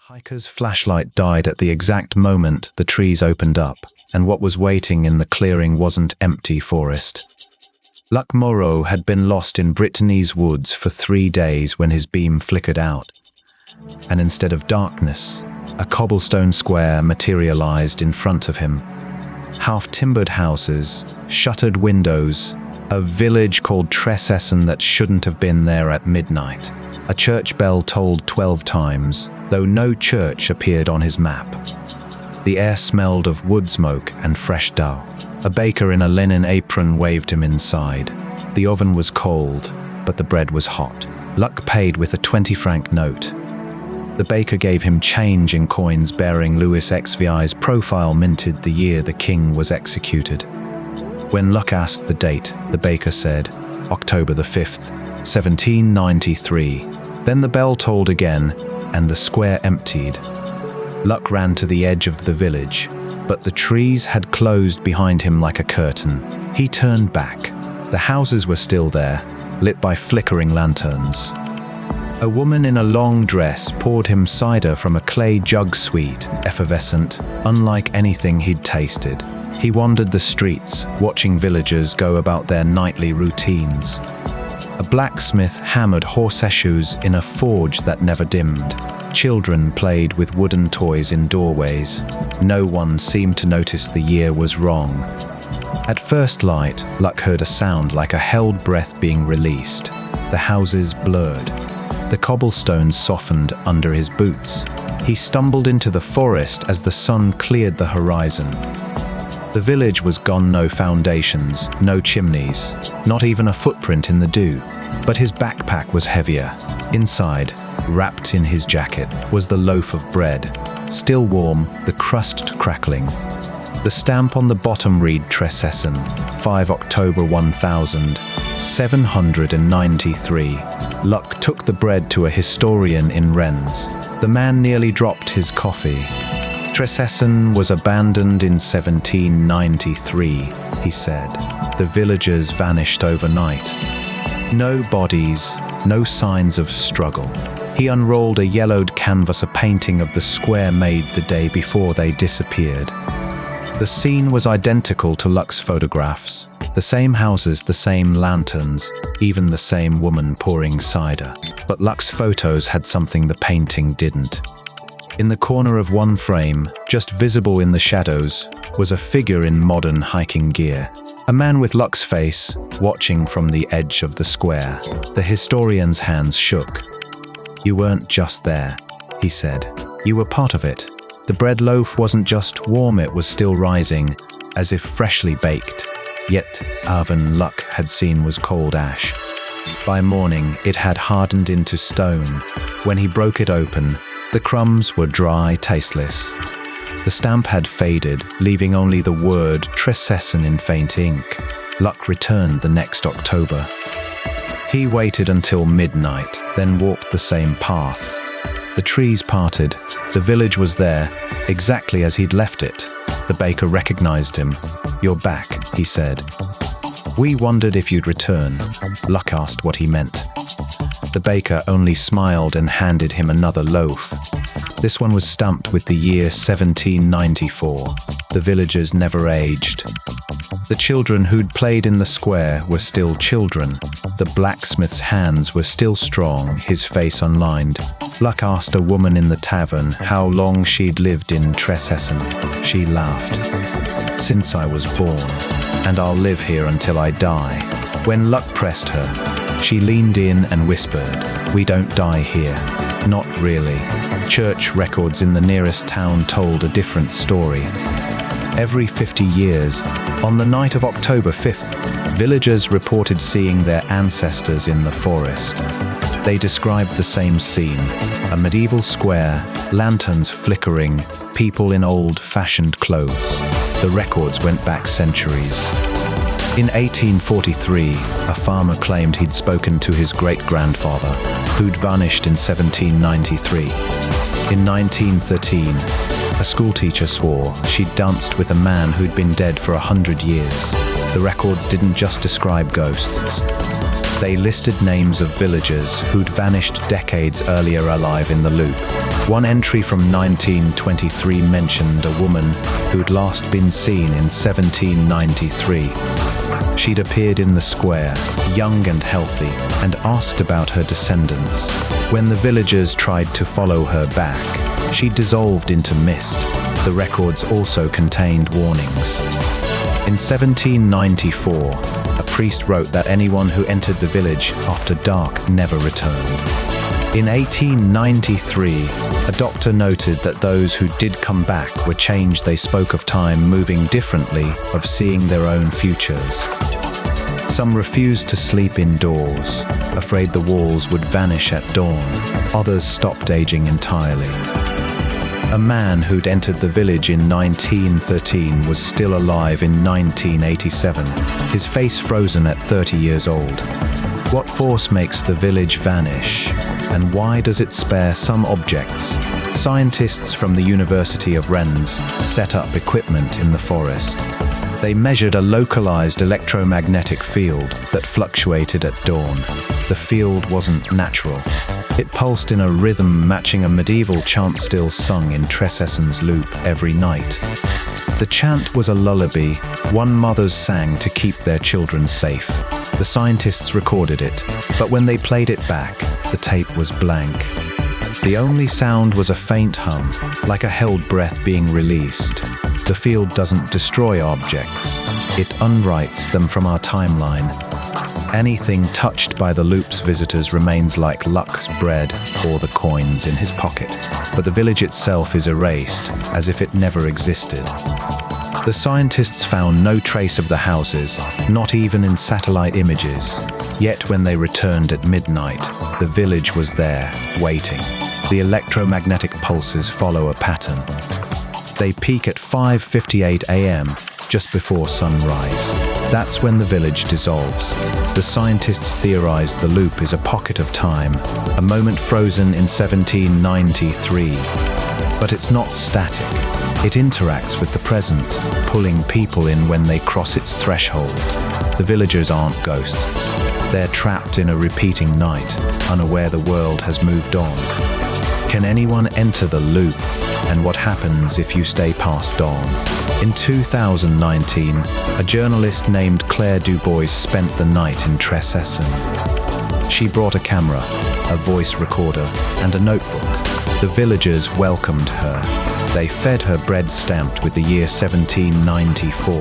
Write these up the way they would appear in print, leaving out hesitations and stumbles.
hiker's flashlight died at the exact moment the trees opened up, and what was waiting in the clearing wasn't empty forest. Luc Moreau had been lost in Brittany's woods for 3 days when his beam flickered out, and instead of darkness, a cobblestone square materialized in front of him. Half-timbered houses, shuttered windows, a village called Trécesson that shouldn't have been there at midnight. A church bell tolled 12 times, though no church appeared on his map. The air smelled of wood smoke and fresh dough. A baker in a linen apron waved him inside. The oven was cold, but the bread was hot. Luc paid with a 20-franc note. The baker gave him change in coins bearing Louis XVI's profile minted the year the king was executed. When Luc asked the date, the baker said, October the 5th, 1793. Then the bell tolled again, and the square emptied. Luc ran to the edge of the village, but the trees had closed behind him like a curtain. He turned back. The houses were still there, lit by flickering lanterns. A woman in a long dress poured him cider from a clay jug, sweet, effervescent, unlike anything he'd tasted. He wandered the streets, watching villagers go about their nightly routines. A blacksmith hammered horseshoes in a forge that never dimmed. Children played with wooden toys in doorways. No one seemed to notice the year was wrong. At first light, Luc heard a sound like a held breath being released. The houses blurred. The cobblestones softened under his boots. He stumbled into the forest as the sun cleared the horizon. The village was gone, no foundations, no chimneys, not even a footprint in the dew. But his backpack was heavier. Inside, wrapped in his jacket, was the loaf of bread. Still warm, the crust crackling. The stamp on the bottom read Trécesson, 5 October 1793. Luc took the bread to a historian in Rennes. The man nearly dropped his coffee. Trécesson was abandoned in 1793, he said. The villagers vanished overnight. No bodies, no signs of struggle. He unrolled a yellowed canvas, a painting of the square made the day before they disappeared. The scene was identical to Luc's photographs. The same houses, the same lanterns, even the same woman pouring cider. But Luc's photos had something the painting didn't. In the corner of one frame, just visible in the shadows, was a figure in modern hiking gear. A man with Luc's face, watching from the edge of the square. The historian's hands shook. You weren't just there, he said. You were part of it. The bread loaf wasn't just warm, it was still rising, as if freshly baked. Yet, oven Luc had seen was cold ash. By morning, it had hardened into stone. When he broke it open, the crumbs were dry, tasteless. The stamp had faded, leaving only the word Trécesson in faint ink. Luc returned the next October. He waited until midnight, then walked the same path. The trees parted. The village was there, exactly as he'd left it. The baker recognized him. You're back, he said. We wondered if you'd return. Luc asked what he meant. The baker only smiled and handed him another loaf. This one was stamped with the year 1794. The villagers never aged. The children who'd played in the square were still children. The blacksmith's hands were still strong, his face unlined. Luc asked a woman in the tavern how long she'd lived in Trécesson. She laughed. Since I was born, and I'll live here until I die. When Luc pressed her, she leaned in and whispered, we don't die here. Not really. Church records in the nearest town told a different story. Every 50 years, on the night of October 5th, villagers reported seeing their ancestors in the forest. They described the same scene, a medieval square, lanterns flickering, people in old-fashioned clothes. The records went back centuries. In 1843, a farmer claimed he'd spoken to his great-grandfather, who'd vanished in 1793. In 1913, a schoolteacher swore she'd danced with a man who'd been dead for 100 years. The records didn't just describe ghosts. They listed names of villagers who'd vanished decades earlier alive in the loop. One entry from 1923 mentioned a woman who'd last been seen in 1793. She'd appeared in the square, young and healthy, and asked about her descendants. When the villagers tried to follow her back, she dissolved into mist. The records also contained warnings. In 1794, a priest wrote that anyone who entered the village after dark never returned. In 1893, a doctor noted that those who did come back were changed. They spoke of time moving differently, of seeing their own futures. Some refused to sleep indoors, afraid the walls would vanish at dawn. Others stopped aging entirely. A man who'd entered the village in 1913 was still alive in 1987, his face frozen at 30 years old. What force makes the village vanish, and why does it spare some objects? Scientists from the University of Rennes set up equipment in the forest. They measured a localized electromagnetic field that fluctuated at dawn. The field wasn't natural. It pulsed in a rhythm matching a medieval chant still sung in Trécesson's loop every night. The chant was a lullaby one mothers sang to keep their children safe. The scientists recorded it, but when they played it back, the tape was blank. The only sound was a faint hum, like a held breath being released. The field doesn't destroy objects, it unwrites them from our timeline. Anything touched by the loop's visitors remains like Luc's bread or the coins in his pocket, but the village itself is erased, as if it never existed. The scientists found no trace of the houses, not even in satellite images. Yet when they returned at midnight, the village was there, waiting. The electromagnetic pulses follow a pattern. They peak at 5:58 a.m., just before sunrise. That's when the village dissolves. The scientists theorize the loop is a pocket of time, a moment frozen in 1793. But it's not static. It interacts with the present, pulling people in when they cross its threshold. The villagers aren't ghosts. They're trapped in a repeating night, unaware the world has moved on. Can anyone enter the loop? And what happens if you stay past dawn? In 2019, a journalist named Claire Dubois spent the night in Trécesson. She brought a camera, a voice recorder, and a notebook. The villagers welcomed her. They fed her bread stamped with the year 1794.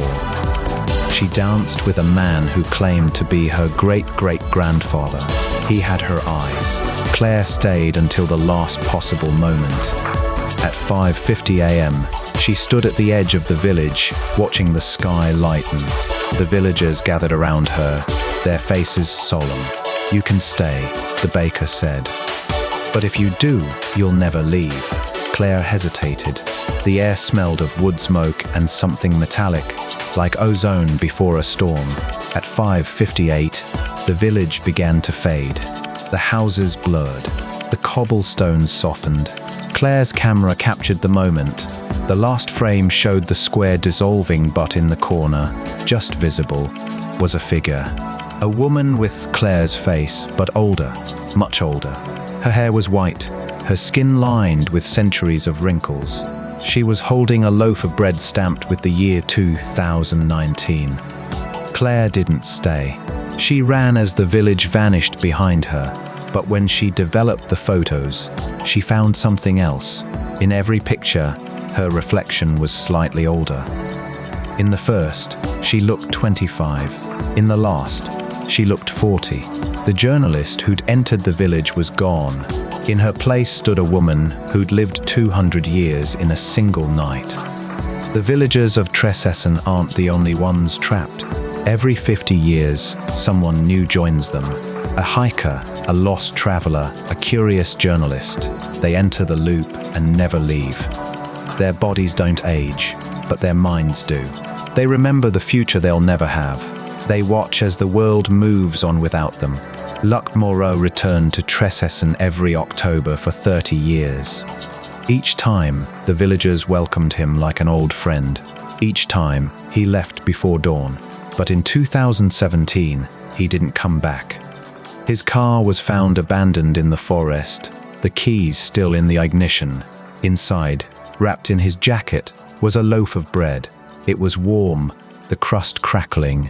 She danced with a man who claimed to be her great-great-grandfather. He had her eyes. Claire stayed until the last possible moment. At 5:50 a.m., she stood at the edge of the village, watching the sky lighten. The villagers gathered around her, their faces solemn. "You can stay," the baker said. "But if you do, you'll never leave." Claire hesitated. The air smelled of wood smoke and something metallic, like ozone before a storm. At 5:58, the village began to fade. The houses blurred. The cobblestones softened. Claire's camera captured the moment. The last frame showed the square dissolving, but in the corner, just visible, was a figure. A woman with Claire's face, but older, much older. Her hair was white, her skin lined with centuries of wrinkles. She was holding a loaf of bread stamped with the year 2019. Claire didn't stay. She ran as the village vanished behind her, but when she developed the photos, she found something else. In every picture, her reflection was slightly older. In the first, she looked 25. In the last, she looked 40. The journalist who'd entered the village was gone. In her place stood a woman who'd lived 200 years in a single night. The villagers of Trécesson aren't the only ones trapped. Every 50 years, someone new joins them. A hiker, a lost traveler, a curious journalist. They enter the loop and never leave. Their bodies don't age, but their minds do. They remember the future they'll never have. They watch as the world moves on without them. Luc Moreau returned to Trécesson every October for 30 years. Each time, the villagers welcomed him like an old friend. Each time, he left before dawn. But in 2017, he didn't come back. His car was found abandoned in the forest. the keys still in the ignition. Inside, wrapped in his jacket, was a loaf of bread. It was warm, the crust crackling.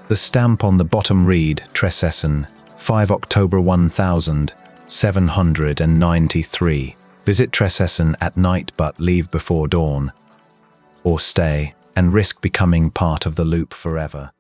The stamp on the bottom read, Trécesson, 5 October 1793. Visit Trécesson at night but leave before dawn. Or stay and risk becoming part of the loop forever.